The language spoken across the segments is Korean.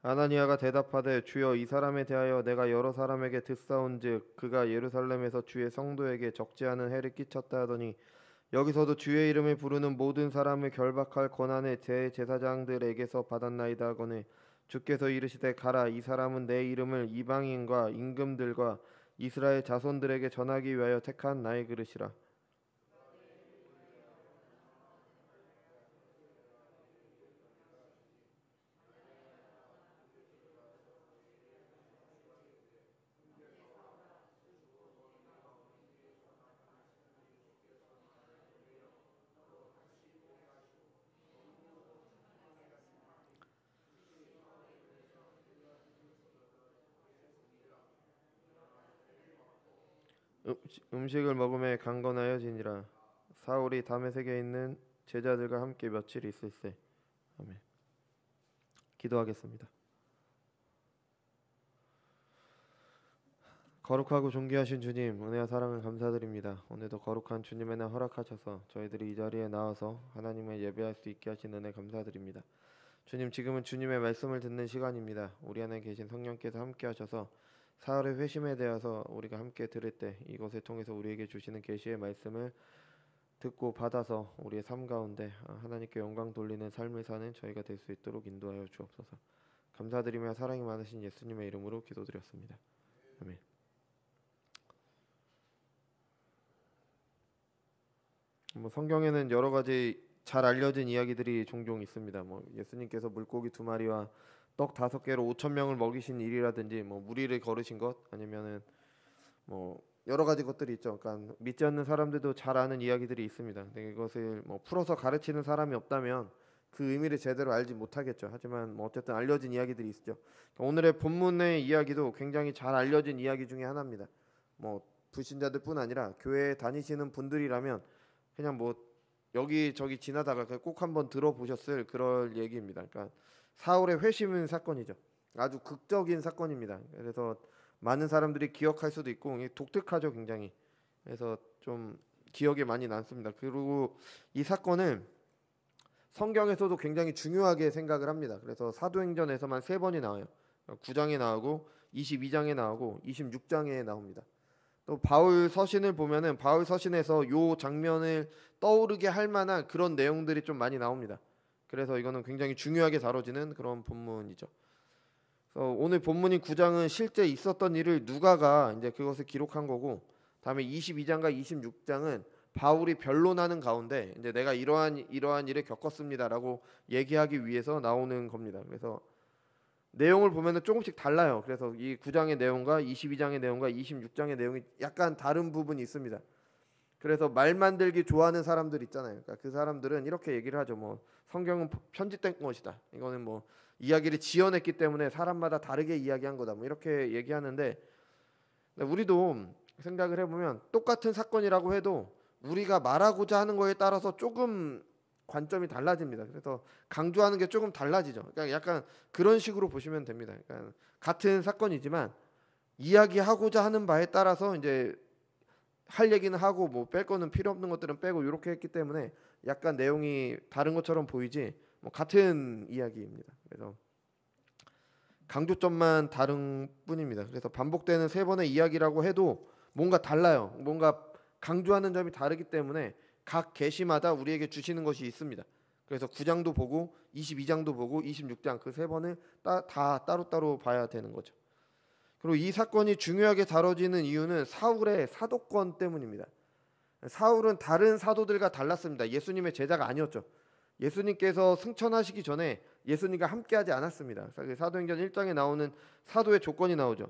아나니아가 대답하되 주여 이 사람에 대하여 내가 여러 사람에게 듣사온즉 그가 예루살렘에서 주의 성도에게 적지 않은 해를 끼쳤다 하더니 여기서도 주의 이름을 부르는 모든 사람을 결박할 권한을 대제사장들에게서 받았나이다 하거늘 주께서 이르시되 가라 이 사람은 내 이름을 이방인과 임금들과 이스라엘 자손들에게 전하기 위하여 택한 나의 그릇이라. 음식을 먹음에 강건하여지니라. 사울이 다메섹에 있는 제자들과 함께 며칠 있을세. 아멘. 기도하겠습니다. 거룩하고 존귀하신 주님, 은혜와 사랑을 감사드립니다. 오늘도 거룩한 주님의 날 허락하셔서 저희들이 이 자리에 나와서 하나님을 예배할 수 있게 하신 은혜 감사드립니다. 주님, 지금은 주님의 말씀을 듣는 시간입니다. 우리 안에 계신 성령께서 함께 하셔서 사흘의 회심에 대해서 우리가 함께 들을 때 이것을 통해서 우리에게 주시는 계시의 말씀을 듣고 받아서 우리의 삶 가운데 하나님께 영광 돌리는 삶을 사는 저희가 될 수 있도록 인도하여 주옵소서. 감사드리며 사랑이 많으신 예수님의 이름으로 기도드렸습니다. 아멘. 성경에는 여러 가지 잘 알려진 이야기들이 종종 있습니다. 예수님께서 물고기 2마리와 떡 5개로 5천 명을 먹이신 일이라든지 무리를 걸으신 것 아니면은 여러 가지 것들이 있죠. 그러니까 믿지 않는 사람들도 잘 아는 이야기들이 있습니다. 근데 이것을 풀어서 가르치는 사람이 없다면 그 의미를 제대로 알지 못하겠죠. 하지만 어쨌든 알려진 이야기들이 있죠. 그러니까 오늘의 본문의 이야기도 굉장히 잘 알려진 이야기 중에 하나입니다. 불신자들뿐 아니라 교회에 다니시는 분들이라면 그냥 여기저기 지나다가 꼭 한번 들어보셨을 그럴 얘기입니다. 그러니까 사울의 회심 사건이죠. 아주 극적인 사건입니다. 그래서 많은 사람들이 기억할 수도 있고 독특하죠, 굉장히. 그래서 좀 기억에 많이 남습니다. 그리고 이 사건은 성경에서도 굉장히 중요하게 생각을 합니다. 그래서 사도행전에서만 3번이 나와요. 9장에 나오고 22장에 나오고 26장에 나옵니다. 또 바울 서신을 보면은 바울 서신에서 요 장면을 떠오르게 할 만한 그런 내용들이 좀 많이 나옵니다. 그래서 이거는 굉장히 중요하게 다뤄지는 그런 본문이죠. 그래서 오늘 본문인 9장은 실제 있었던 일을 누가가 이제 그것을 기록한 거고, 다음에 22장과 26장은 바울이 변론하는 가운데 이제 내가 이러한 일을 겪었습니다라고 얘기하기 위해서 나오는 겁니다. 그래서 내용을 보면은 조금씩 달라요. 그래서 이 9장의 내용과 22장의 내용과 26장의 내용이 약간 다른 부분이 있습니다. 그래서 말 만들기 좋아하는 사람들 있잖아요. 그러니까 그 사람들은 이렇게 얘기를 하죠. 성경은 편집된 것이다. 이거는 이야기를 지어냈기 때문에 사람마다 다르게 이야기한 거다. 이렇게 얘기하는데, 우리도 생각을 해보면 똑같은 사건이라고 해도 우리가 말하고자 하는 거에 따라서 조금 관점이 달라집니다. 그래서 강조하는 게 조금 달라지죠. 그러니까 약간 그런 식으로 보시면 됩니다. 그러니까 같은 사건이지만 이야기하고자 하는 바에 따라서 이제 할 얘기는 하고 뺄 거는 필요 없는 것들은 빼고 이렇게 했기 때문에 약간 내용이 다른 것처럼 보이지 같은 이야기입니다. 그래서 강조점만 다른 뿐입니다. 그래서 반복되는 3번의 이야기라고 해도 뭔가 달라요. 뭔가 강조하는 점이 다르기 때문에 각 계시마다 우리에게 주시는 것이 있습니다. 그래서 9장도 보고 22장도 보고 26장 그 3번을 다 따로따로 봐야 되는 거죠. 그리고 이 사건이 중요하게 다뤄지는 이유는 사울의 사도권 때문입니다. 사울은 다른 사도들과 달랐습니다. 예수님의 제자가 아니었죠. 예수님께서 승천하시기 전에 예수님과 함께하지 않았습니다. 사도행전 1장에 나오는 사도의 조건이 나오죠.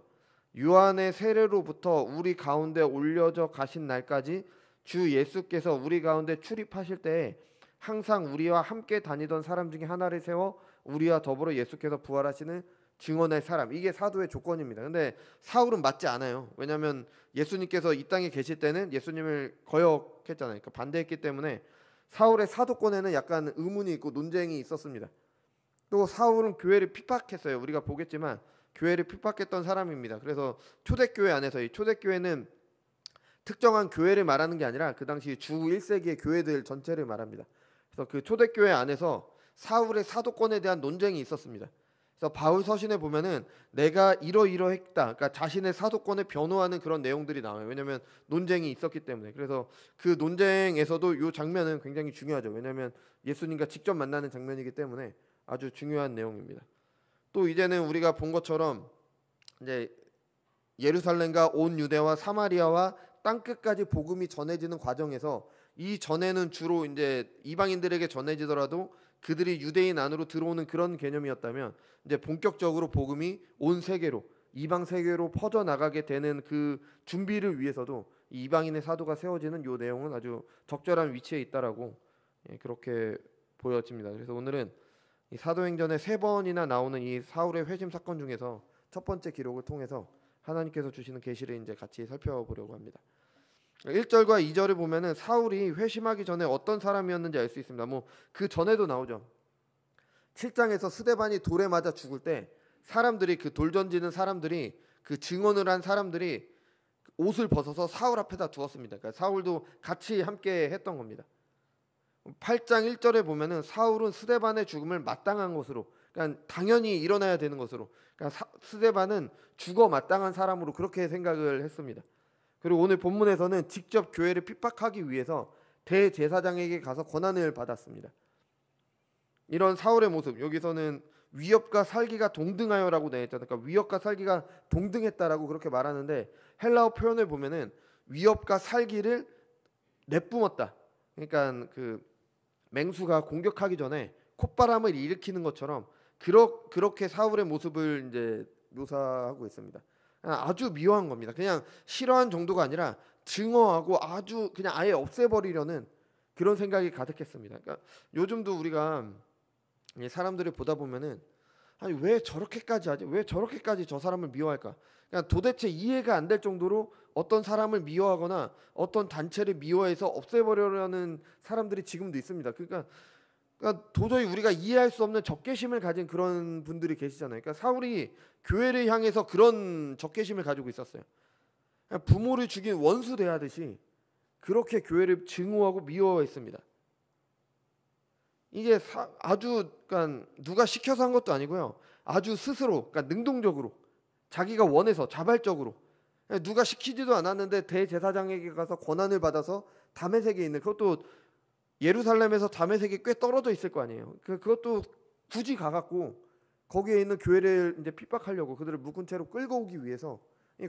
요한의 세례로부터 우리 가운데 올려져 가신 날까지 주 예수께서 우리 가운데 출입하실 때에 항상 우리와 함께 다니던 사람 중에 하나를 세워 우리와 더불어 예수께서 부활하시는 증언할 사람, 이게 사도의 조건입니다. 근데 사울은 맞지 않아요. 왜냐하면 예수님께서 이 땅에 계실 때는 예수님을 거역했잖아요. 그러니까 반대했기 때문에 사울의 사도권에는 약간 의문이 있고 논쟁이 있었습니다. 또 사울은 교회를 핍박했어요. 우리가 보겠지만 교회를 핍박했던 사람입니다. 그래서 초대교회 안에서, 이 초대교회는 특정한 교회를 말하는 게 아니라 그 당시 주 1세기의 교회들 전체를 말합니다. 그래서 그 초대교회 안에서 사울의 사도권에 대한 논쟁이 있었습니다. 그래서 바울 서신에 보면은 내가 이러이러했다. 그러니까 자신의 사도권을 변호하는 그런 내용들이 나와요. 왜냐하면 논쟁이 있었기 때문에. 그래서 그 논쟁에서도 이 장면은 굉장히 중요하죠. 왜냐하면 예수님과 직접 만나는 장면이기 때문에 아주 중요한 내용입니다. 또 이제는 우리가 본 것처럼 이제 예루살렘과 온 유대와 사마리아와 땅 끝까지 복음이 전해지는 과정에서 이 전에는 주로 이제 이방인들에게 전해지더라도 그들이 유대인 안으로 들어오는 그런 개념이었다면 이제 본격적으로 복음이 온 세계로 이방 세계로 퍼져 나가게 되는 그 준비를 위해서도 이 이방인의 사도가 세워지는 요 내용은 아주 적절한 위치에 있다라고 그렇게 보여집니다. 그래서 오늘은 이 사도행전에 3번이나 나오는 이 사울의 회심 사건 중에서 첫 번째 기록을 통해서 하나님께서 주시는 계시를 이제 같이 살펴보려고 합니다. 1절과 2절을 보면은 사울이 회심하기 전에 어떤 사람이었는지 알 수 있습니다. 뭐 그 전에도 나오죠. 7장에서 스데반이 돌에 맞아 죽을 때 사람들이 그 돌 던지는 사람들이 그 증언을 한 사람들이 옷을 벗어서 사울 앞에다 두었습니다. 그러니까 사울도 같이 함께 했던 겁니다. 8장 1절에 보면은 사울은 스데반의 죽음을 마땅한 것으로, 그러니까 당연히 일어나야 되는 것으로, 그러니까 스데반은 죽어 마땅한 사람으로 그렇게 생각을 했습니다. 그리고 오늘 본문에서는 직접 교회를 핍박하기 위해서 대제사장에게 가서 권한을 받았습니다. 이런 사울의 모습, 여기서는 위협과 살기가 동등하여라고 되어 있잖아요. 그러니까 위협과 살기가 동등했다라고 그렇게 말하는데 헬라어 표현을 보면은 위협과 살기를 내뿜었다. 그러니까 그 맹수가 공격하기 전에 콧바람을 일으키는 것처럼 그렇게 사울의 모습을 이제 묘사하고 있습니다. 아주 미워한 겁니다. 그냥 싫어한 정도가 아니라 증오하고 아주 그냥 아예 없애버리려는 그런 생각이 가득했습니다. 그러니까 요즘도 우리가 사람들이 보다 보면은 아니 왜 저렇게까지 하지? 왜 저렇게까지 저 사람을 미워할까? 그러니까 도대체 이해가 안 될 정도로 어떤 사람을 미워하거나 어떤 단체를 미워해서 없애버리려는 사람들이 지금도 있습니다. 그러니까 도저히 우리가 이해할 수 없는 적개심을 가진 그런 분들이 계시잖아요. 그러니까 사울이 교회를 향해서 그런 적개심을 가지고 있었어요. 부모를 죽인 원수 대하듯이 그렇게 교회를 증오하고 미워했습니다. 이게 아주 그러니까 누가 시켜서 한 것도 아니고요. 아주 스스로, 그러니까 능동적으로 자기가 원해서 자발적으로 누가 시키지도 않았는데 대제사장에게 가서 권한을 받아서 다메섹에 있는, 그것도 예루살렘에서 다메섹이 꽤 떨어져 있을 거 아니에요. 그것도 굳이 가갖고 거기에 있는 교회를 이제 핍박하려고 그들을 묶은 채로 끌고 오기 위해서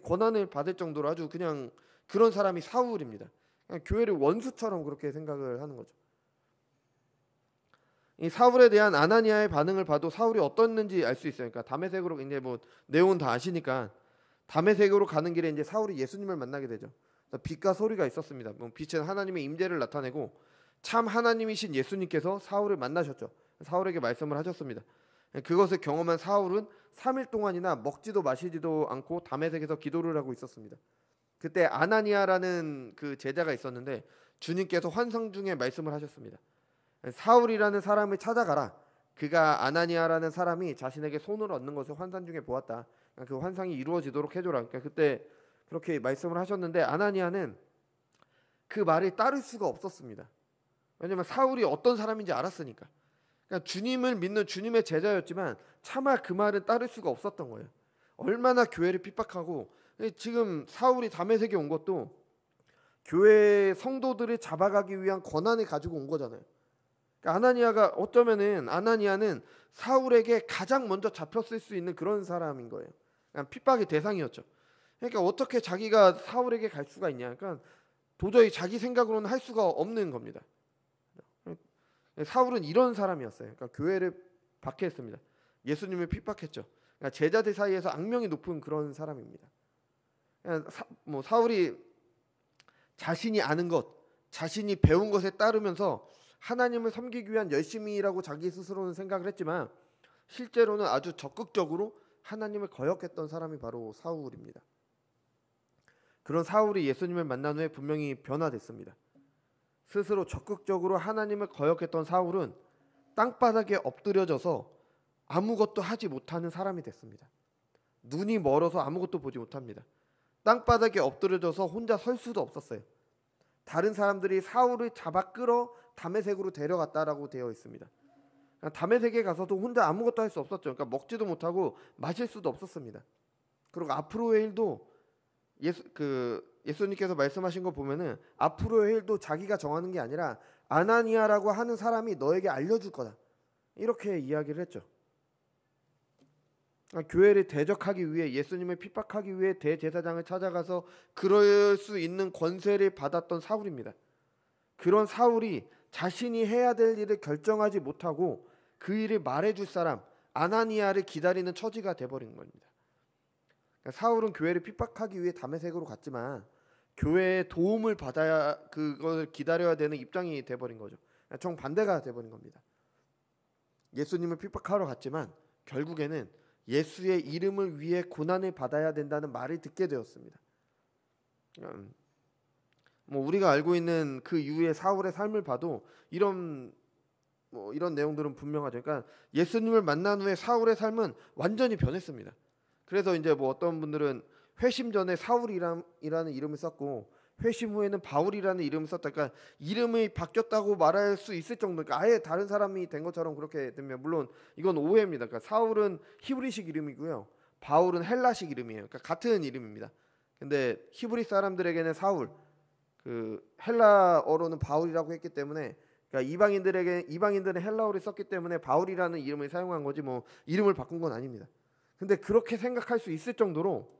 권한을 받을 정도로 아주 그냥 그런 사람이 사울입니다. 그냥 교회를 원수처럼 그렇게 생각을 하는 거죠. 이 사울에 대한 아나니아의 반응을 봐도 사울이 어떻는지 알 수 있어요. 그러니까 다메섹으로 이제 뭐 내용은 다 아시니까 다메섹으로 가는 길에 이제 사울이 예수님을 만나게 되죠. 빛과 소리가 있었습니다. 빛은 하나님의 임재를 나타내고 참 하나님이신 예수님께서 사울을 만나셨죠. 사울에게 말씀을 하셨습니다. 그것을 경험한 사울은 3일 동안이나 먹지도 마시지도 않고 다메섹에서 기도를 하고 있었습니다. 그때 아나니아라는 그 제자가 있었는데 주님께서 환상 중에 말씀을 하셨습니다. 사울이라는 사람을 찾아가라. 그가 아나니아라는 사람이 자신에게 손을 얻는 것을 환상 중에 보았다. 그 환상이 이루어지도록 해줘라. 그러니까 그때 그렇게 말씀을 하셨는데 아나니아는 그 말을 따를 수가 없었습니다. 왜냐하면 사울이 어떤 사람인지 알았으니까. 그러니까 주님을 믿는 주님의 제자였지만 차마 그 말은 따를 수가 없었던 거예요. 얼마나 교회를 핍박하고, 지금 사울이 다메섹에 온 것도 교회 성도들을 잡아가기 위한 권한을 가지고 온 거잖아요. 그러니까 아나니아는 사울에게 가장 먼저 잡혔을 수 있는 그런 사람인 거예요. 그러니까 핍박의 대상이었죠. 그러니까 어떻게 자기가 사울에게 갈 수가 있냐? 그러니까 도저히 자기 생각으로는 할 수가 없는 겁니다. 사울은 이런 사람이었어요. 그러니까 교회를 박해했습니다. 예수님을 핍박했죠. 그러니까 제자들 사이에서 악명이 높은 그런 사람입니다. 사울이 자신이 아는 것, 자신이 배운 것에 따르면서 하나님을 섬기기 위한 열심이라고 자기 스스로는 생각을 했지만 실제로는 아주 적극적으로 하나님을 거역했던 사람이 바로 사울입니다. 그런 사울이 예수님을 만난 후에 분명히 변화됐습니다. 스스로 적극적으로 하나님을 거역했던 사울은 땅바닥에 엎드려져서 아무것도 하지 못하는 사람이 됐습니다. 눈이 멀어서 아무것도 보지 못합니다. 땅바닥에 엎드려져서 혼자 설 수도 없었어요. 다른 사람들이 사울을 잡아 끌어 다메섹으로 데려갔다라고 되어 있습니다. 다메섹에 가서도 혼자 아무것도 할 수 없었죠. 그러니까 먹지도 못하고 마실 수도 없었습니다. 그리고 앞으로의 일도 예수님께서 말씀하신 거 보면은 앞으로의 일도 자기가 정하는 게 아니라 아나니아라고 하는 사람이 너에게 알려줄 거다. 이렇게 이야기를 했죠. 교회를 대적하기 위해 예수님을 핍박하기 위해 대제사장을 찾아가서 그럴 수 있는 권세를 받았던 사울입니다. 그런 사울이 자신이 해야 될 일을 결정하지 못하고 그 일을 말해줄 사람 아나니아를 기다리는 처지가 돼버린 겁니다. 그러니까 사울은 교회를 핍박하기 위해 다메섹으로 갔지만 교회의 도움을 받아야 그걸 기다려야 되는 입장이 돼버린 거죠. 정반대가 돼버린 겁니다. 예수님을 핍박하러 갔지만 결국에는 예수의 이름을 위해 고난을 받아야 된다는 말을 듣게 되었습니다. 뭐 우리가 알고 있는 그 이후의 사울의 삶을 봐도 이런 내용들은 분명하죠. 그러니까 예수님을 만난 후에 사울의 삶은 완전히 변했습니다. 그래서 이제 뭐 어떤 분들은 회심 전에 사울이라는 이름을 썼고 회심 후에는 바울이라는 이름을 썼다. 그러니까 이름이 바뀌었다고 말할 수 있을 정도. 그러니까 아예 다른 사람이 된 것처럼 그렇게 되면 물론 이건 오해입니다. 그러니까 사울은 히브리식 이름이고요. 바울은 헬라식 이름이에요. 그러니까 같은 이름입니다. 근데 히브리 사람들에게는 사울, 그 헬라어로는 바울이라고 했기 때문에 그러니까 이방인들은 헬라어를 썼기 때문에 바울이라는 이름을 사용한 거지 뭐 이름을 바꾼 건 아닙니다. 근데 그렇게 생각할 수 있을 정도로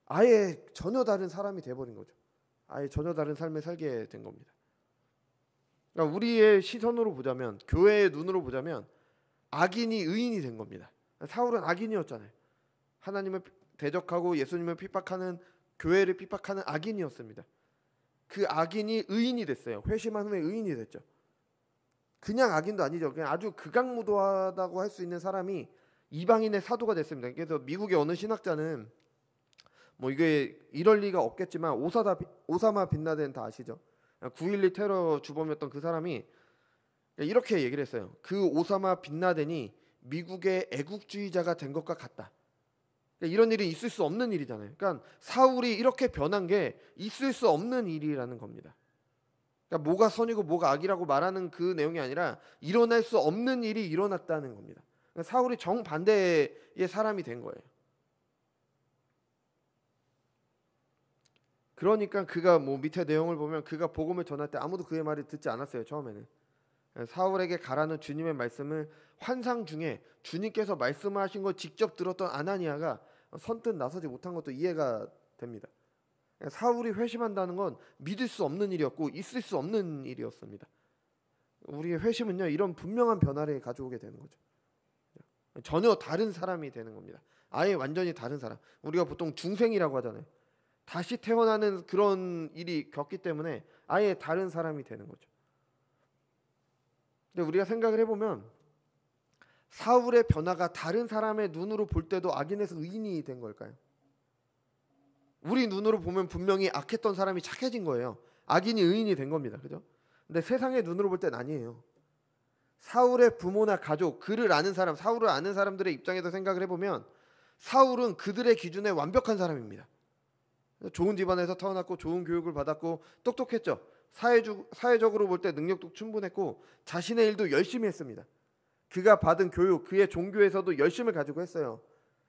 아예 전혀 다른 사람이 돼버린 거죠. 아예 전혀 다른 삶을 살게 된 겁니다. 그러니까 우리의 시선으로 보자면 교회의 눈으로 보자면 악인이 의인이 된 겁니다. 사울은 악인이었잖아요. 하나님을 대적하고 예수님을 핍박하는 교회를 핍박하는 악인이었습니다. 그 악인이 의인이 됐어요. 회심한 후에 의인이 됐죠. 그냥 악인도 아니죠. 그냥 아주 극악무도하다고 할 수 있는 사람이 이방인의 사도가 됐습니다. 그래서 미국의 어느 신학자는 뭐 이게 이럴 리가 없겠지만 오사마 빈라덴 다 아시죠? 9.11 테러 주범이었던 그 사람이 이렇게 얘기를 했어요. 그 오사마 빈라덴이 미국의 애국주의자가 된 것과 같다. 이런 일이 있을 수 없는 일이잖아요. 그러니까 사울이 이렇게 변한 게 있을 수 없는 일이라는 겁니다. 그러니까 뭐가 선이고 뭐가 악이라고 말하는 그 내용이 아니라 일어날 수 없는 일이 일어났다는 겁니다. 그러니까 사울이 정반대의 사람이 된 거예요. 그러니까 그가 뭐 밑에 내용을 보면 그가 복음을 전할 때 아무도 그의 말을 듣지 않았어요. 처음에는. 사울에게 가라는 주님의 말씀을 환상 중에 주님께서 말씀하신 걸 직접 들었던 아나니아가 선뜻 나서지 못한 것도 이해가 됩니다. 사울이 회심한다는 건 믿을 수 없는 일이었고 있을 수 없는 일이었습니다. 우리의 회심은요 이런 분명한 변화를 가져오게 되는 거죠. 전혀 다른 사람이 되는 겁니다. 아예 완전히 다른 사람. 우리가 보통 중생이라고 하잖아요. 다시 태어나는 그런 일이 겪기 때문에 아예 다른 사람이 되는 거죠. 근데 우리가 생각을 해보면 사울의 변화가 다른 사람의 눈으로 볼 때도 악인에서 의인이 된 걸까요? 우리 눈으로 보면 분명히 악했던 사람이 착해진 거예요. 악인이 의인이 된 겁니다. 그죠? 근데 세상의 눈으로 볼 땐 아니에요. 사울의 부모나 가족, 그를 아는 사람, 사울을 아는 사람들의 입장에서 생각을 해보면 사울은 그들의 기준에 완벽한 사람입니다. 좋은 집안에서 태어났고 좋은 교육을 받았고 똑똑했죠. 사회적으로 볼 때 능력도 충분했고 자신의 일도 열심히 했습니다. 그가 받은 교육, 그의 종교에서도 열심을 가지고 했어요.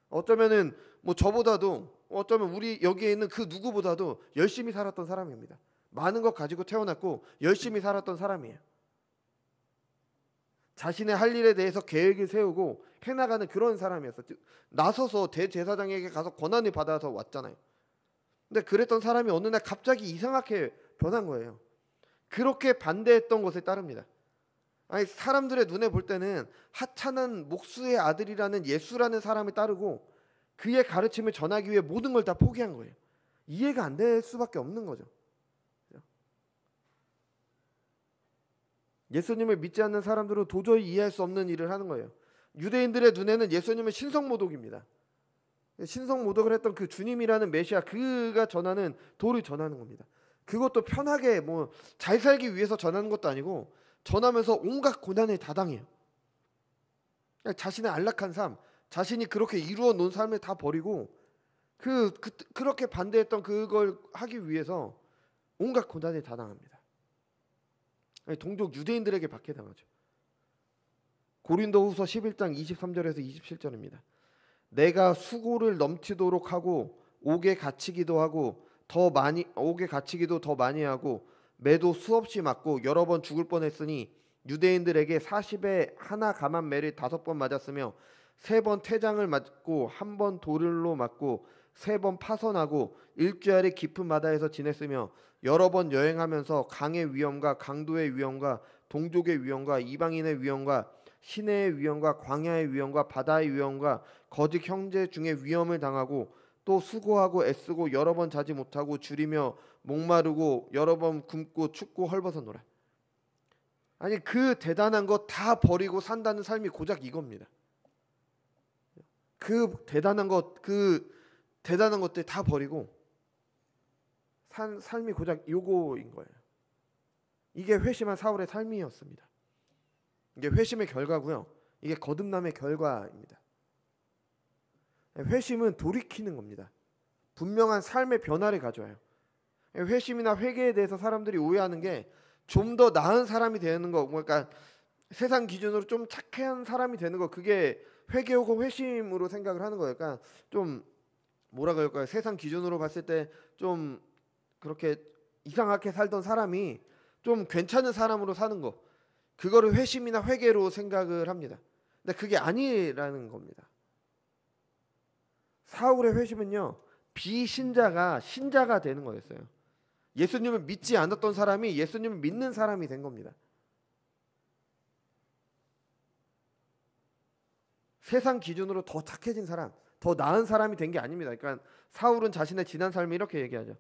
어쩌면은 뭐 저보다도 어쩌면 우리 여기에 있는 그 누구보다도 열심히 살았던 사람입니다. 많은 것 가지고 태어났고 열심히 살았던 사람이에요. 자신의 할 일에 대해서 계획을 세우고 해나가는 그런 사람이었어요. 나서서 대제사장에게 가서 권한을 받아서 왔잖아요. 근데 그랬던 사람이 어느 날 갑자기 이상하게 변한 거예요. 그렇게 반대했던 것에 따릅니다. 아니 사람들의 눈에 볼 때는 하찮은 목수의 아들이라는 예수라는 사람을 따르고 그의 가르침을 전하기 위해 모든 걸 다 포기한 거예요. 이해가 안 될 수밖에 없는 거죠. 예수님을 믿지 않는 사람들은 도저히 이해할 수 없는 일을 하는 거예요. 유대인들의 눈에는 예수님은 신성모독입니다. 신성모독을 했던 그 주님이라는 메시아, 그가 전하는 도를 전하는 겁니다. 그것도 편하게 뭐 잘 살기 위해서 전하는 것도 아니고 전하면서 온갖 고난을 다 당해요. 자신의 안락한 삶, 자신이 그렇게 이루어 놓은 삶을 다 버리고 그렇게 반대했던 그걸 하기 위해서 온갖 고난을 다 당합니다. 동족 유대인들에게 박해당하죠. 고린도후서 11장 23절에서 27절입니다. 내가 수고를 넘치도록 하고 옥에 갇히기도 더 많이 하고 매도 수없이 맞고 여러 번 죽을 뻔했으니 유대인들에게 40에 하나 감한 매를 5번 맞았으며 3번 태장을 맞고 1번 돌로 맞고 3번 파선하고 일주일에 깊은 바다에서 지냈으며 여러 번 여행하면서 강의 위험과 강도의 위험과 동족의 위험과 이방인의 위험과 시내의 위험과 광야의 위험과 바다의 위험과 거짓 형제 중에 위험을 당하고 또 수고하고 애쓰고 여러 번 자지 못하고 줄이며 목마르고 여러 번 굶고 춥고 헐벗어노라. 아니 그 대단한 거 다 버리고 산다는 삶이 고작 이겁니다. 그 대단한 것들 다 버리고 산 삶이 고작 요거인 거예요. 이게 회심한 사울의 삶이었습니다. 이게 회심의 결과고요. 이게 거듭남의 결과입니다. 회심은 돌이키는 겁니다. 분명한 삶의 변화를 가져와요. 회심이나 회개에 대해서 사람들이 오해하는 게 좀 더 나은 사람이 되는 거, 그러니까 세상 기준으로 좀 착한 사람이 되는 거, 그게 회개하고 회심으로 생각을 하는 거예요. 그러니까 좀 뭐라 그럴까요? 세상 기준으로 봤을 때 좀 그렇게 이상하게 살던 사람이 좀 괜찮은 사람으로 사는 거, 그거를 회심이나 회개로 생각을 합니다. 근데 그게 아니라는 겁니다. 사울의 회심은요, 비신자가 신자가 되는 거였어요. 예수님을 믿지 않았던 사람이 예수님을 믿는 사람이 된 겁니다. 세상 기준으로 더 착해진 사람, 더 나은 사람이 된 게 아닙니다. 그러니까 사울은 자신의 지난 삶을 이렇게 얘기하죠.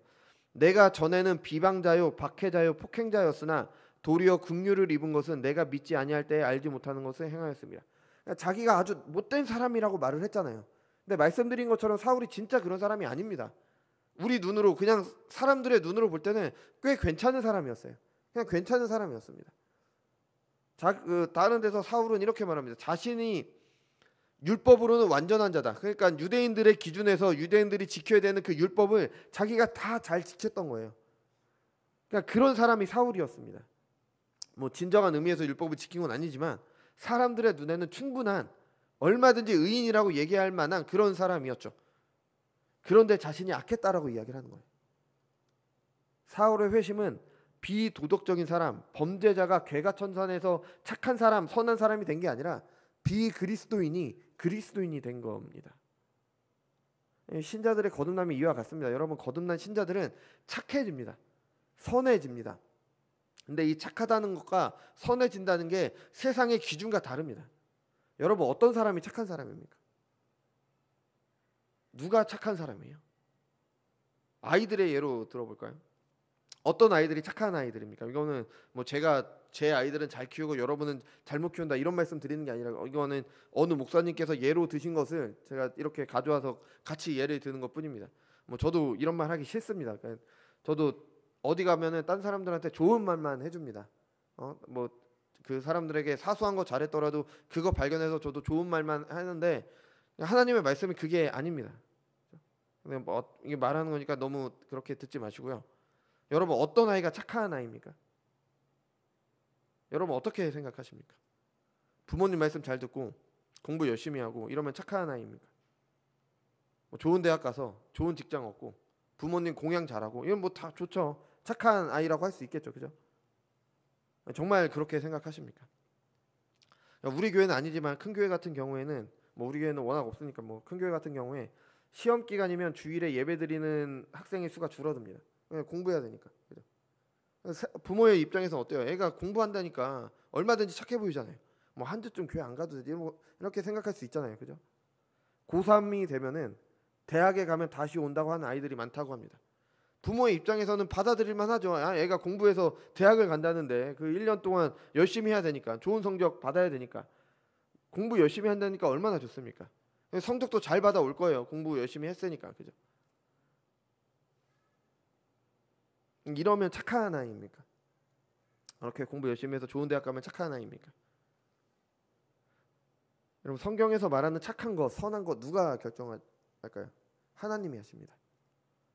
내가 전에는 비방자요 박해자요 폭행자였으나 도리어 긍휼을 입은 것은 내가 믿지 아니할 때에 알지 못하는 것을 행하였습니다. 그러니까 자기가 아주 못된 사람이라고 말을 했잖아요. 근데 말씀드린 것처럼 사울이 진짜 그런 사람이 아닙니다. 우리 눈으로, 그냥 사람들의 눈으로 볼 때는 꽤 괜찮은 사람이었어요. 그냥 괜찮은 사람이었습니다. 다른 데서 사울은 이렇게 말합니다. 자신이 율법으로는 완전한 자다. 그러니까 유대인들의 기준에서 유대인들이 지켜야 되는 그 율법을 자기가 다 잘 지켰던 거예요. 그러니까 그런 사람이 사울이었습니다. 뭐 진정한 의미에서 율법을 지킨 건 아니지만 사람들의 눈에는 충분한, 얼마든지 의인이라고 얘기할 만한 그런 사람이었죠. 그런데 자신이 악했다라고 이야기를 하는 거예요. 사울의 회심은 비도덕적인 사람, 범죄자가 개가천선해서 착한 사람, 선한 사람이 된 게 아니라 비그리스도인이 그리스도인이 된 겁니다. 신자들의 거듭남이 이와 같습니다. 여러분, 거듭난 신자들은 착해집니다. 선해집니다. 근데 이 착하다는 것과 선해진다는 게 세상의 기준과 다릅니다. 여러분, 어떤 사람이 착한 사람입니까? 누가 착한 사람이에요? 아이들의 예로 들어볼까요? 어떤 아이들이 착한 아이들입니까? 이거는 뭐 제가 제 아이들은 잘 키우고 여러분은 잘못 키운다 이런 말씀 드리는 게 아니라, 이거는 어느 목사님께서 예로 드신 것을 제가 이렇게 가져와서 같이 예를 드는 것뿐입니다. 뭐 저도 이런 말 하기 싫습니다. 그러니까 저도 어디 가면은 딴 사람들한테 좋은 말만 해줍니다. 뭐 그 사람들에게 사소한 거 잘했더라도 그거 발견해서 저도 좋은 말만 하는데, 하나님의 말씀이 그게 아닙니다. 근데 뭐 이게 말하는 거니까 너무 그렇게 듣지 마시고요. 여러분, 어떤 아이가 착한 아이입니까? 여러분 어떻게 생각하십니까? 부모님 말씀 잘 듣고 공부 열심히 하고 이러면 착한 아이입니까? 뭐 좋은 대학 가서 좋은 직장 얻고 부모님 공양 잘하고 이건 뭐 다 좋죠. 착한 아이라고 할 수 있겠죠, 그죠? 정말 그렇게 생각하십니까? 우리 교회는 아니지만 큰 교회 같은 경우에는, 뭐 우리 교회는 워낙 없으니까 뭐 큰 교회 같은 경우에 시험 기간이면 주일에 예배 드리는 학생의 수가 줄어듭니다. 그냥 공부해야 되니까, 그죠? 부모의 입장에서 어때요? 애가 공부한다니까 얼마든지 착해 보이잖아요. 뭐 한 주쯤 교회 안 가도 되지, 뭐 이렇게 생각할 수 있잖아요, 그죠? 고3이 되면은 대학에 가면 다시 온다고 하는 아이들이 많다고 합니다. 부모의 입장에서는 받아들일만 하죠. 애가 공부해서 대학을 간다는데 그 1년 동안 열심히 해야 되니까, 좋은 성적 받아야 되니까, 공부 열심히 한다니까 얼마나 좋습니까? 성적도 잘 받아올 거예요. 공부 열심히 했으니까, 그죠? 이러면 착한 아이입니까? 그렇게 공부 열심히 해서 좋은 대학 가면 착한 아이입니까? 여러분, 성경에서 말하는 착한 것, 선한 것 누가 결정할까요? 하나님이 하십니다.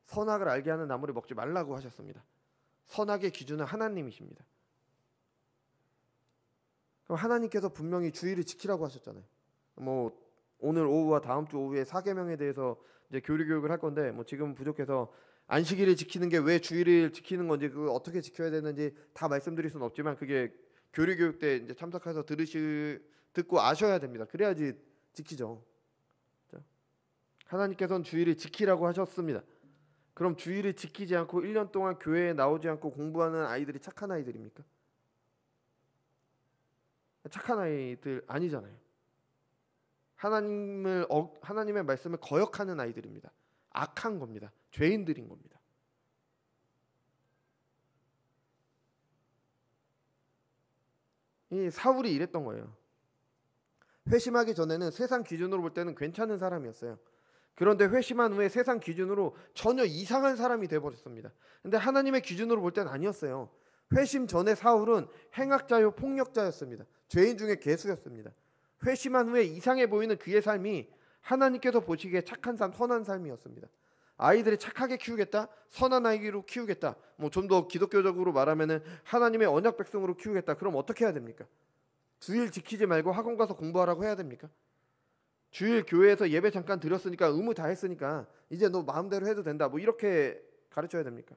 선악을 알게 하는 나무를 먹지 말라고 하셨습니다. 선악의 기준은 하나님이십니다. 그럼 하나님께서 분명히 주일을 지키라고 하셨잖아요. 뭐 오늘 오후와 다음 주 오후에 사계명에 대해서 이제 교리 교육을 할 건데 뭐 지금 부족해서 안식일을 지키는 게 왜 주일을 지키는 건지 그걸 어떻게 지켜야 되는지 다 말씀드릴 수는 없지만 그게 교리 교육 때 이제 참석해서 듣고 아셔야 됩니다. 그래야지 지키죠. 하나님께서는 주일을 지키라고 하셨습니다. 그럼 주일을 지키지 않고 1년 동안 교회에 나오지 않고 공부하는 아이들이 착한 아이들입니까? 착한 아이들 아니잖아요. 하나님의 말씀을 거역하는 아이들입니다. 악한 겁니다. 죄인들인 겁니다. 이 사울이 이랬던 거예요. 회심하기 전에는 세상 기준으로 볼 때는 괜찮은 사람이었어요. 그런데 회심한 후에 세상 기준으로 전혀 이상한 사람이 되어버렸습니다. 근데 하나님의 기준으로 볼 때는 아니었어요. 회심 전에 사울은 행악자요 폭력자였습니다. 죄인 중에 괴수였습니다. 회심한 후에 이상해 보이는 그의 삶이 하나님께서 보시기에 착한 삶, 선한 삶이었습니다. 아이들을 착하게 키우겠다, 선한 아이로 키우겠다, 뭐 좀 더 기독교적으로 말하면은 하나님의 언약 백성으로 키우겠다. 그럼 어떻게 해야 됩니까? 주일 지키지 말고 학원 가서 공부하라고 해야 됩니까? 주일 교회에서 예배 잠깐 드렸으니까 의무 다 했으니까 이제 너 마음대로 해도 된다. 뭐 이렇게 가르쳐야 됩니까?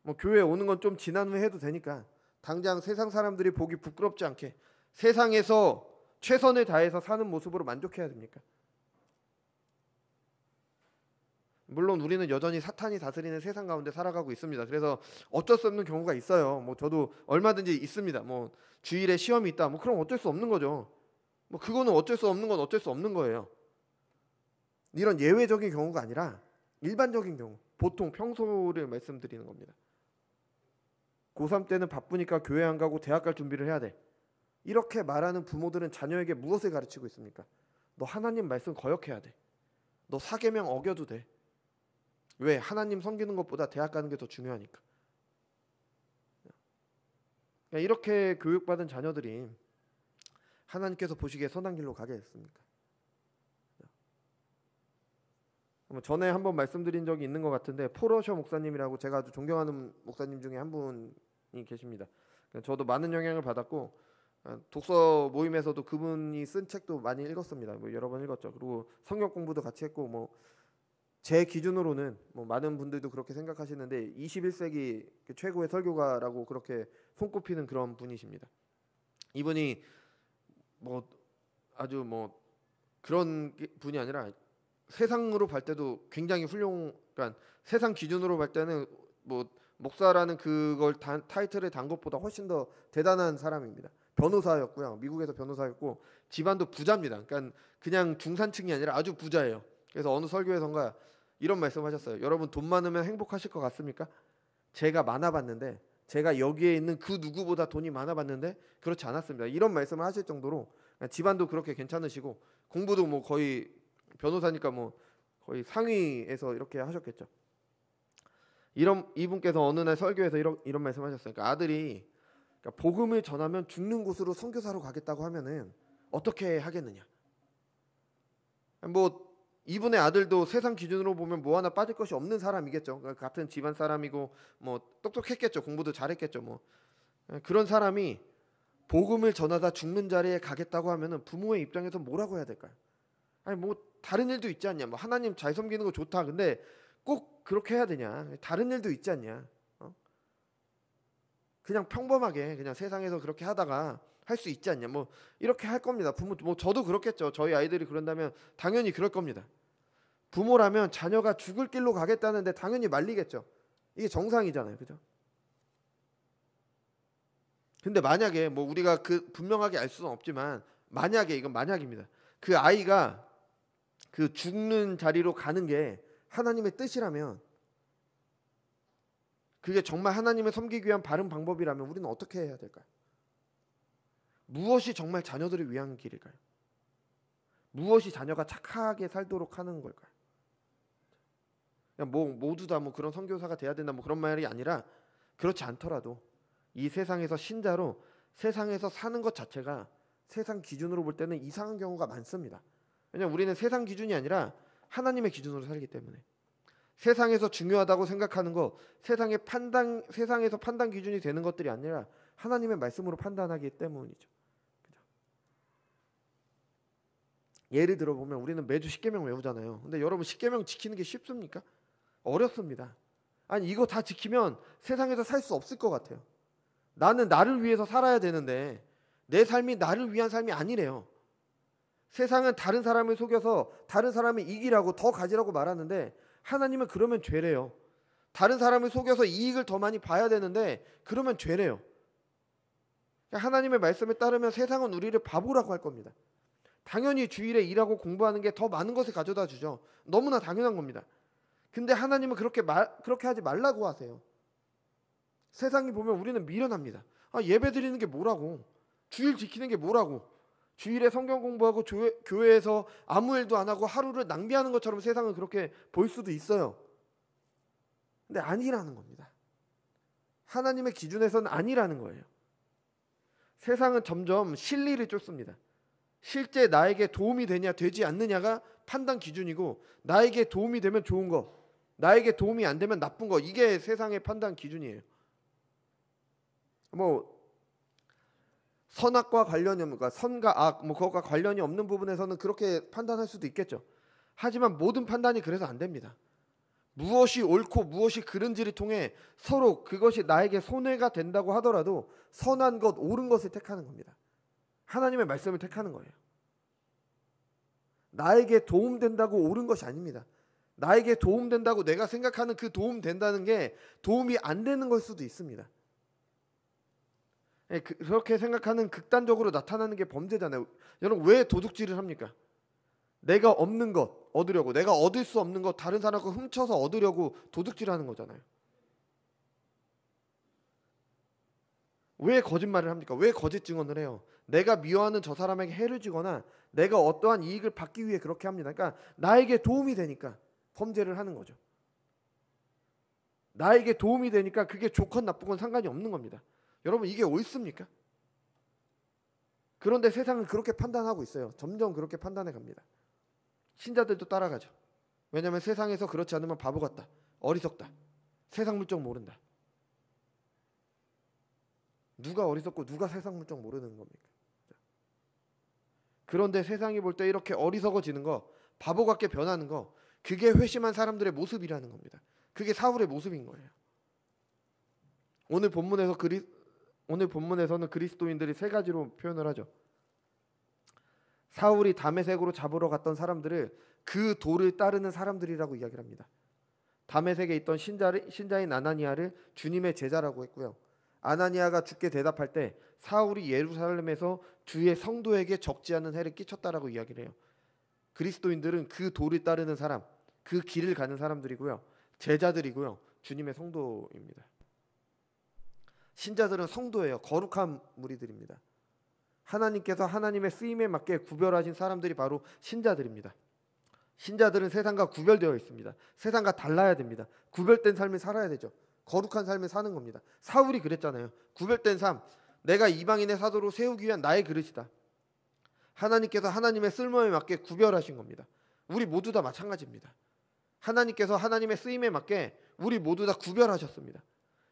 뭐 교회 오는 건 좀 지난 후에 해도 되니까 당장 세상 사람들이 보기 부끄럽지 않게 세상에서 최선을 다해서 사는 모습으로 만족해야 됩니까? 물론 우리는 여전히 사탄이 다스리는 세상 가운데 살아가고 있습니다. 그래서 어쩔 수 없는 경우가 있어요. 뭐 저도 얼마든지 있습니다. 뭐 주일에 시험이 있다. 뭐 그럼 어쩔 수 없는 거죠. 뭐 그거는 어쩔 수 없는 건 어쩔 수 없는 거예요. 이런 예외적인 경우가 아니라 일반적인 경우, 보통 평소를 말씀드리는 겁니다. 고3 때는 바쁘니까 교회 안 가고 대학 갈 준비를 해야 돼. 이렇게 말하는 부모들은 자녀에게 무엇을 가르치고 있습니까? 너 하나님 말씀 거역해야 돼. 너 사계명 어겨도 돼. 왜? 하나님 섬기는 것보다 대학 가는 게 더 중요하니까. 이렇게 교육받은 자녀들이 하나님께서 보시기에 선한 길로 가게 됐습니까? 전에 한번 말씀드린 적이 있는 것 같은데 포러셔 목사님이라고 제가 아주 존경하는 목사님 중에 한 분이 계십니다. 저도 많은 영향을 받았고 독서 모임에서도 그분이 쓴 책도 많이 읽었습니다. 뭐 여러 번 읽었죠. 그리고 성경 공부도 같이 했고 뭐 제 기준으로는 뭐 많은 분들도 그렇게 생각하시는데 21세기 최고의 설교가라고 그렇게 손꼽히는 그런 분이십니다. 이분이 뭐 아주 뭐 그런 분이 아니라 세상으로 볼 때도 굉장히 그러니까 세상 기준으로 볼 때는 뭐 목사라는 그걸 타이틀에 단 것보다 훨씬 더 대단한 사람입니다. 변호사였고요. 미국에서 변호사였고 집안도 부자입니다. 그러니까 그냥 중산층이 아니라 아주 부자예요. 그래서 어느 설교에선가 이런 말씀하셨어요. 여러분 돈 많으면 행복하실 것 같습니까? 제가 많아봤는데 제가 여기에 있는 그 누구보다 돈이 많아봤는데 그렇지 않았습니다. 이런 말씀을 하실 정도로 집안도 그렇게 괜찮으시고 공부도 뭐 거의 변호사니까 뭐 거의 상위에서 이렇게 하셨겠죠. 이분께서 어느 날 설교에서 이런 말씀하셨어요. 그러니까 아들이 그러니까 복음을 전하면 죽는 곳으로 선교사로 가겠다고 하면은 어떻게 하겠느냐. 뭐 이분의 아들도 세상 기준으로 보면 뭐 하나 빠질 것이 없는 사람이겠죠. 같은 집안 사람이고 뭐 똑똑했겠죠. 공부도 잘했겠죠. 뭐 그런 사람이 복음을 전하다 죽는 자리에 가겠다고 하면은 부모의 입장에서 뭐라고 해야 될까요? 아니 뭐 다른 일도 있지 않냐. 뭐 하나님 잘 섬기는 거 좋다. 근데 꼭 그렇게 해야 되냐? 다른 일도 있지 않냐? 그냥 평범하게 그냥 세상에서 그렇게 하다가 할 수 있지 않냐? 뭐 이렇게 할 겁니다. 부모 뭐 저도 그렇겠죠. 저희 아이들이 그런다면 당연히 그럴 겁니다. 부모라면 자녀가 죽을 길로 가겠다는데 당연히 말리겠죠. 이게 정상이잖아요. 그죠? 근데 만약에 뭐 우리가 그 분명하게 알 수는 없지만 만약에 이건 만약입니다. 그 아이가 그 죽는 자리로 가는 게 하나님의 뜻이라면 그게 정말 하나님을 섬기기 위한 바른 방법이라면 우리는 어떻게 해야 될까요? 무엇이 정말 자녀들을 위한 길일까요? 무엇이 자녀가 착하게 살도록 하는 걸까요? 그냥 뭐 모두 다 뭐 그런 선교사가 돼야 된다 뭐 그런 말이 아니라 그렇지 않더라도 이 세상에서 신자로 세상에서 사는 것 자체가 세상 기준으로 볼 때는 이상한 경우가 많습니다. 왜냐하면 우리는 세상 기준이 아니라 하나님의 기준으로 살기 때문에 세상에서 중요하다고 생각하는 것, 세상에서 판단 기준이 되는 것들이 아니라 하나님의 말씀으로 판단하기 때문이죠. 그죠? 예를 들어 보면 우리는 매주 십계명 외우잖아요. 근데 여러분 십계명 지키는 게 쉽습니까? 어렵습니다. 아니 이거 다 지키면 세상에서 살 수 없을 것 같아요. 나는 나를 위해서 살아야 되는데 내 삶이 나를 위한 삶이 아니래요. 세상은 다른 사람을 속여서 다른 사람을 이기라고 더 가지라고 말하는데 하나님은 그러면 죄래요. 다른 사람을 속여서 이익을 더 많이 봐야 되는데 그러면 죄래요. 하나님의 말씀에 따르면 세상은 우리를 바보라고 할 겁니다. 당연히 주일에 일하고 공부하는 게 더 많은 것을 가져다 주죠. 너무나 당연한 겁니다. 근데 하나님은 그렇게 하지 말라고 하세요. 세상이 보면 우리는 미련합니다. 예배 드리는 게 뭐라고? 주일 지키는 게 뭐라고? 주일에 성경 공부하고 교회에서 아무 일도 안 하고 하루를 낭비하는 것처럼 세상은 그렇게 볼 수도 있어요. 근데 아니라는 겁니다. 하나님의 기준에서는 아니라는 거예요. 세상은 점점 실리를 쫓습니다. 실제 나에게 도움이 되냐 되지 않느냐가 판단 기준이고 나에게 도움이 되면 좋은 거, 나에게 도움이 안 되면 나쁜 거, 이게 세상의 판단 기준이에요. 선악과 관련이 그러니까 선과 악 그것과 관련이 없는 부분에서는 그렇게 판단할 수도 있겠죠. 하지만 모든 판단이 그래서 안 됩니다. 무엇이 옳고 무엇이 그른지를 통해 서로 그것이 나에게 손해가 된다고 하더라도 선한 것, 옳은 것을 택하는 겁니다. 하나님의 말씀을 택하는 거예요. 나에게 도움된다고 옳은 것이 아닙니다. 나에게 도움된다고 내가 생각하는 그 도움된다는 게 도움이 안 되는 걸 수도 있습니다. 그렇게 생각하는 극단적으로 나타나는 게 범죄잖아요. 여러분 왜 도둑질을 합니까? 내가 없는 것 얻으려고, 내가 얻을 수 없는 것 다른 사람 거 훔쳐서 얻으려고 도둑질하는 거잖아요. 왜 거짓말을 합니까? 왜 거짓 증언을 해요? 내가 미워하는 저 사람에게 해를 주거나 내가 어떠한 이익을 받기 위해 그렇게 합니다. 그러니까 나에게 도움이 되니까 범죄를 하는 거죠. 나에게 도움이 되니까 그게 좋건 나쁘건 상관이 없는 겁니다. 여러분 이게 옳습니까? 그런데 세상은 그렇게 판단하고 있어요. 점점 그렇게 판단해 갑니다. 신자들도 따라가죠. 왜냐하면 세상에서 그렇지 않으면 바보 같다, 어리석다, 세상 물정 모른다. 누가 어리석고 누가 세상 물정 모르는 겁니까? 그런데 세상이 볼 때 이렇게 어리석어지는 거, 바보 같게 변하는 거, 그게 회심한 사람들의 모습이라는 겁니다. 그게 사울의 모습인 거예요. 오늘 본문에서는 그리스도인들이 세 가지로 표현을 하죠. 사울이 다메섹으로 잡으러 갔던 사람들을 그 도를 따르는 사람들이라고 이야기를 합니다. 다메섹에 있던 신자인 아나니아를 주님의 제자라고 했고요. 아나니아가 죽게 대답할 때 사울이 예루살렘에서 주의 성도에게 적지 않은 해를 끼쳤다라고 이야기를 해요. 그리스도인들은 그 도를 따르는 사람, 그 길을 가는 사람들이고요. 제자들이고요. 주님의 성도입니다. 신자들은 성도예요. 거룩한 무리들입니다. 하나님께서 하나님의 쓰임에 맞게 구별하신 사람들이 바로 신자들입니다. 신자들은 세상과 구별되어 있습니다. 세상과 달라야 됩니다. 구별된 삶을 살아야 되죠. 거룩한 삶을 사는 겁니다. 사울이 그랬잖아요. 구별된 삶, 내가 이방인의 사도로 세우기 위한 나의 그릇이다. 하나님께서 하나님의 쓸모에 맞게 구별하신 겁니다. 우리 모두 다 마찬가지입니다. 하나님께서 하나님의 쓰임에 맞게 우리 모두 다 구별하셨습니다.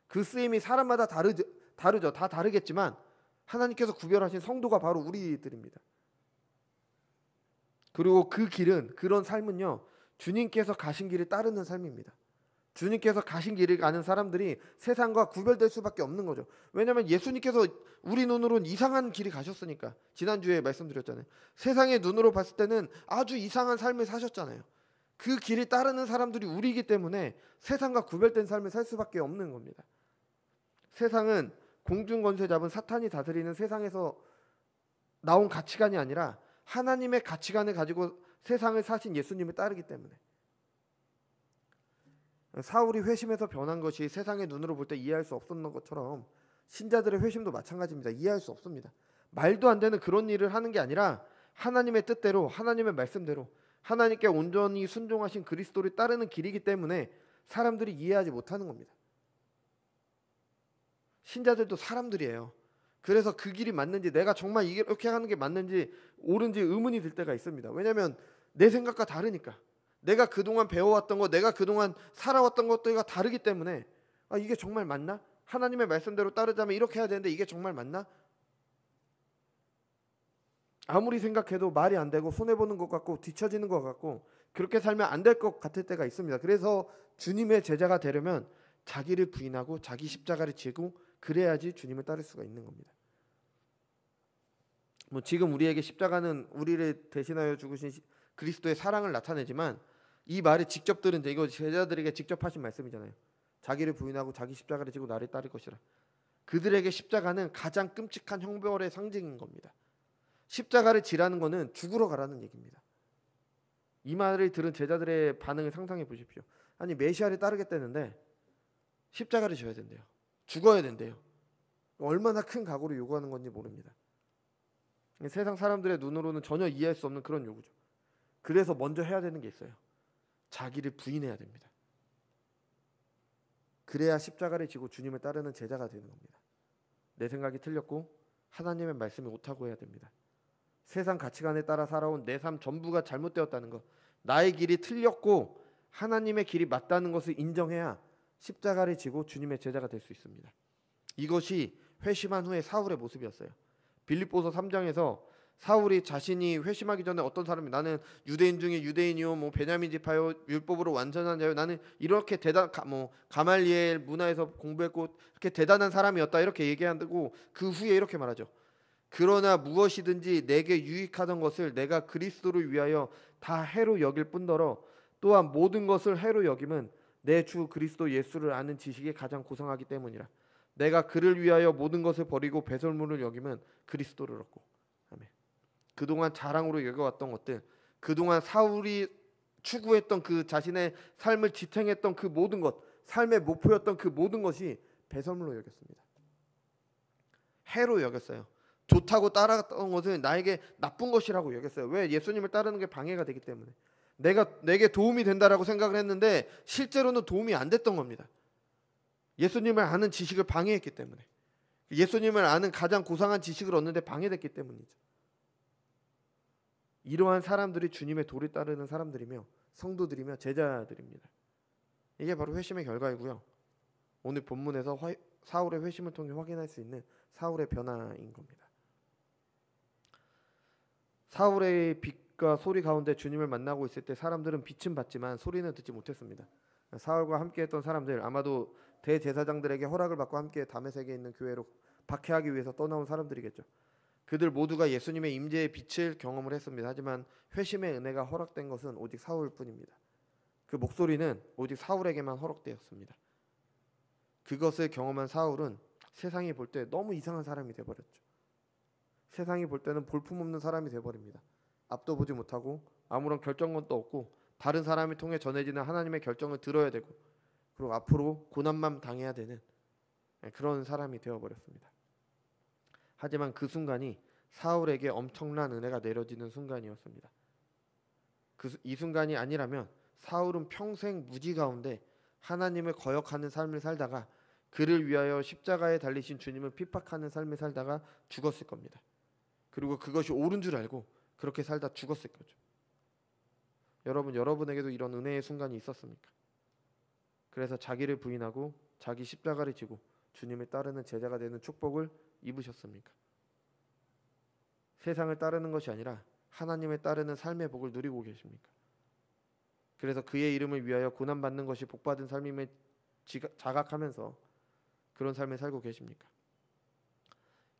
그 쓰임이 사람마다 다르죠. 다 다르겠지만 하나님께서 구별하신 성도가 바로 우리들입니다. 그리고 그 길은, 그런 삶은요, 주님께서 가신 길을 따르는 삶입니다. 주님께서 가신 길을 가는 사람들이 세상과 구별될 수밖에 없는 거죠. 왜냐하면 예수님께서 우리 눈으로는 이상한 길을 가셨으니까. 지난주에 말씀드렸잖아요. 세상의 눈으로 봤을 때는 아주 이상한 삶을 사셨잖아요. 그 길을 따르는 사람들이 우리이기 때문에 세상과 구별된 삶을 살 수밖에 없는 겁니다. 세상은 공중권세 잡은 사탄이 다스리는 세상에서 나온 가치관이 아니라 하나님의 가치관을 가지고 세상을 사신 예수님을 따르기 때문에. 사울이 회심해서 변한 것이 세상의 눈으로 볼 때 이해할 수 없었던 것처럼 신자들의 회심도 마찬가지입니다. 이해할 수 없습니다. 말도 안 되는 그런 일을 하는 게 아니라 하나님의 뜻대로, 하나님의 말씀대로 하나님께 온전히 순종하신 그리스도를 따르는 길이기 때문에 사람들이 이해하지 못하는 겁니다. 신자들도 사람들이에요. 그래서 그 길이 맞는지, 내가 정말 이렇게 하는 게 맞는지 옳은지 의문이 들 때가 있습니다. 왜냐하면 내 생각과 다르니까. 내가 그동안 배워왔던 것, 내가 그동안 살아왔던 것들과 다르기 때문에 이게 정말 맞나? 하나님의 말씀대로 따르자면 이렇게 해야 되는데 이게 정말 맞나? 아무리 생각해도 말이 안 되고 손해보는 것 같고 뒤처지는 것 같고 그렇게 살면 안 될 것 같을 때가 있습니다. 그래서 주님의 제자가 되려면 자기를 부인하고 자기 십자가를 지고 그래야지 주님을 따를 수가 있는 겁니다. 뭐 지금 우리에게 십자가는 우리를 대신하여 죽으신 그리스도의 사랑을 나타내지만 이 말을 직접 들은 이거 제자들에게 직접 하신 말씀이잖아요. 자기를 부인하고 자기 십자가를 지고 나를 따를 것이라. 그들에게 십자가는 가장 끔찍한 형벌의 상징인 겁니다. 십자가를 지라는 것은 죽으러 가라는 얘기입니다. 이 말을 들은 제자들의 반응을 상상해 보십시오. 아니 메시아를 따르겠다는데 십자가를 져야 된대요. 죽어야 된대요. 얼마나 큰 각오를 요구하는 건지 모릅니다. 세상 사람들의 눈으로는 전혀 이해할 수 없는 그런 요구죠. 그래서 먼저 해야 되는 게 있어요. 자기를 부인해야 됩니다. 그래야 십자가를 지고 주님을 따르는 제자가 되는 겁니다. 내 생각이 틀렸고 하나님의 말씀이 옳다고 해야 됩니다. 세상 가치관에 따라 살아온 내 삶 전부가 잘못되었다는 것, 나의 길이 틀렸고 하나님의 길이 맞다는 것을 인정해야 십자가를 지고 주님의 제자가 될 수 있습니다. 이것이 회심한 후에 사울의 모습이었어요. 빌립보서 3장에서 사울이 자신이 회심하기 전에 어떤 사람이 나는 유대인 중에 유대인이요 뭐 베냐민 지파요 율법으로 완전한 자요 나는 이렇게 가말리엘 문화에서 공부했고 이렇게 대단한 사람이었다 이렇게 얘기한다고 그 후에 이렇게 말하죠. 그러나 무엇이든지 내게 유익하던 것을 내가 그리스도를 위하여 다 해로 여길 뿐더러 또한 모든 것을 해로 여김은 내 주 그리스도 예수를 아는 지식이 가장 고상하기 때문이라. 내가 그를 위하여 모든 것을 버리고 배설물을 여김은 그리스도를 얻고. 아멘. 그동안 자랑으로 여겨왔던 것들, 그동안 사울이 추구했던 그 자신의 삶을 지탱했던 그 모든 것, 삶의 목표였던 그 모든 것이 배설물로 여겼습니다. 해로 여겼어요. 좋다고 따랐던 것은 나에게 나쁜 것이라고 여겼어요. 왜? 예수님을 따르는 게 방해가 되기 때문에. 내게 도움이 된다라고 생각을 했는데 실제로는 도움이 안 됐던 겁니다. 예수님을 아는 지식을 방해했기 때문에. 예수님을 아는 가장 고상한 지식을 얻는데 방해됐기 때문이죠. 이러한 사람들이 주님의 도를 따르는 사람들이며 성도들이며 제자들입니다. 이게 바로 회심의 결과이고요. 오늘 본문에서 사울의 회심을 통해 확인할 수 있는 사울의 변화인 겁니다. 사울의 빛과 소리 가운데 주님을 만나고 있을 때 사람들은 빛은 봤지만 소리는 듣지 못했습니다. 사울과 함께했던 사람들 아마도 대제사장들에게 허락을 받고 함께 다메섹에 있는 교회로 박해하기 위해서 떠나온 사람들이겠죠. 그들 모두가 예수님의 임재의 빛을 경험을 했습니다. 하지만 회심의 은혜가 허락된 것은 오직 사울뿐입니다. 그 목소리는 오직 사울에게만 허락되었습니다. 그것을 경험한 사울은 세상이 볼 때 너무 이상한 사람이 되어버렸죠. 세상이 볼 때는 볼품없는 사람이 되어버립니다. 앞도 보지 못하고 아무런 결정권도 없고 다른 사람이 통해 전해지는 하나님의 결정을 들어야 되고 그리고 앞으로 고난만 당해야 되는 그런 사람이 되어버렸습니다. 하지만 그 순간이 사울에게 엄청난 은혜가 내려지는 순간이었습니다. 이 순간이 아니라면 사울은 평생 무지 가운데 하나님을 거역하는 삶을 살다가 그를 위하여 십자가에 달리신 주님을 핍박하는 삶을 살다가 죽었을 겁니다. 그리고 그것이 옳은 줄 알고 그렇게 살다 죽었을 거죠. 여러분에게도 이런 은혜의 순간이 있었습니까? 그래서 자기를 부인하고 자기 십자가를 지고 주님을 따르는 제자가 되는 축복을 입으셨습니까? 세상을 따르는 것이 아니라 하나님을 따르는 삶의 복을 누리고 계십니까? 그래서 그의 이름을 위하여 고난받는 것이 복받은 삶임을 자각하면서 그런 삶을 살고 계십니까?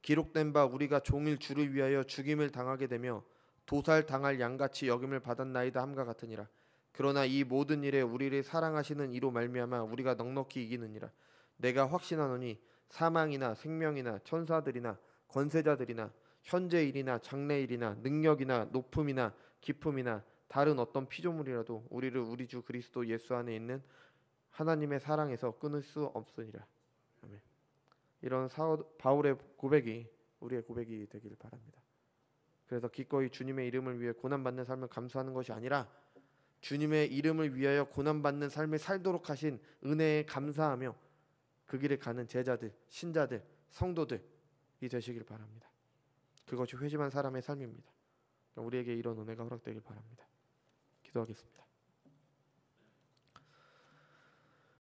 기록된 바 우리가 종일 주를 위하여 죽임을 당하게 되며 도살당할 양같이 여김을 받았나이다 함과 같으니라. 그러나 이 모든 일에 우리를 사랑하시는 이로 말미암아 우리가 넉넉히 이기느니라. 내가 확신하노니 사망이나 생명이나 천사들이나 권세자들이나 현재일이나 장래일이나 능력이나 높음이나 깊음이나 다른 어떤 피조물이라도 우리를 우리 주 그리스도 예수 안에 있는 하나님의 사랑에서 끊을 수 없으니라. 아멘. 이런 바울의 고백이 우리의 고백이 되기를 바랍니다. 그래서 기꺼이 주님의 이름을 위해 고난받는 삶을 감수하는 것이 아니라 주님의 이름을 위하여 고난받는 삶을 살도록 하신 은혜에 감사하며 그 길을 가는 제자들, 신자들, 성도들이 되시길 바랍니다. 그것이 회심한 사람의 삶입니다. 우리에게 이런 은혜가 허락되길 바랍니다. 기도하겠습니다.